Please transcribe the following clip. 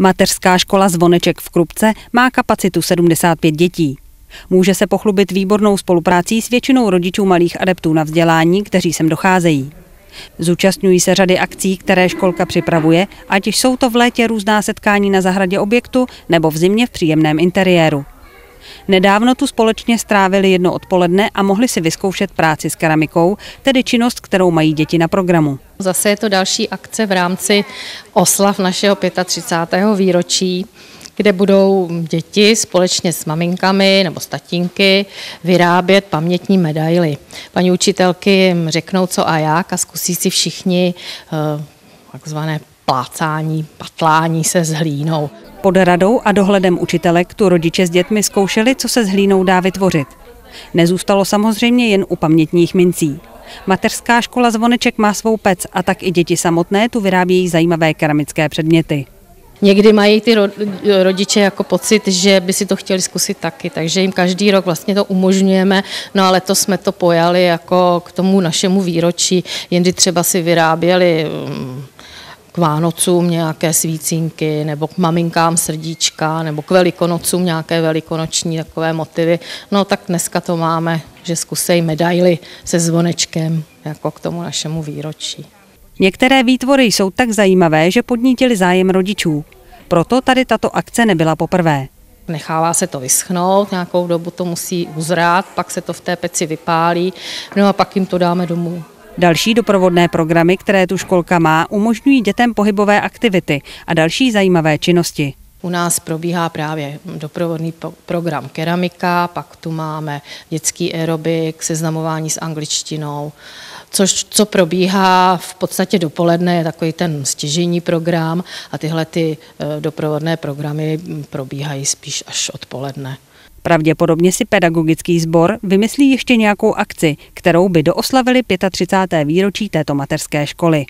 Mateřská škola Zvoneček v Krupce má kapacitu 75 dětí. Může se pochlubit výbornou spoluprácí s většinou rodičů malých adeptů na vzdělání, kteří sem docházejí. Zúčastňují se řady akcí, které školka připravuje, ať jsou to v létě různá setkání na zahradě objektu nebo v zimě v příjemném interiéru. Nedávno tu společně strávili jedno odpoledne a mohli si vyzkoušet práci s keramikou, tedy činnost, kterou mají děti na programu. Zase je to další akce v rámci oslav našeho 35. výročí, kde budou děti společně s maminkami nebo s tatínky vyrábět pamětní medaily. Paní učitelky jim řeknou co a jak a zkusí si všichni takzvané plácání, patlání se s hlínou. Pod radou a dohledem učitelek tu rodiče s dětmi zkoušeli, co se s hlínou dá vytvořit. Nezůstalo samozřejmě jen u pamětních mincí. Mateřská škola Zvoneček má svou pec a tak i děti samotné tu vyrábějí zajímavé keramické předměty. Někdy mají ty rodiče jako pocit, že by si to chtěli zkusit taky, takže jim každý rok vlastně to umožňujeme, no ale to jsme to pojali jako k tomu našemu výročí, jindy třeba si vyráběli k Vánocům nějaké svícínky, nebo k maminkám srdíčka, nebo k Velikonocům nějaké velikonoční takové motivy. No tak dneska to máme, že zkusej medaily se zvonečkem jako k tomu našemu výročí. Některé výtvory jsou tak zajímavé, že podnítily zájem rodičů. Proto tady tato akce nebyla poprvé. Nechává se to vyschnout, nějakou dobu to musí uzrát, pak se to v té peci vypálí, no a pak jim to dáme domů. Další doprovodné programy, které tu školka má, umožňují dětem pohybové aktivity a další zajímavé činnosti. U nás probíhá právě doprovodný program keramika, pak tu máme dětský aerobik, seznamování s angličtinou, co probíhá v podstatě dopoledne, je takový ten stěžejní program a tyhle ty doprovodné programy probíhají spíš až odpoledne. Pravděpodobně si pedagogický sbor vymyslí ještě nějakou akci, kterou by dooslavili 35. výročí této mateřské školy.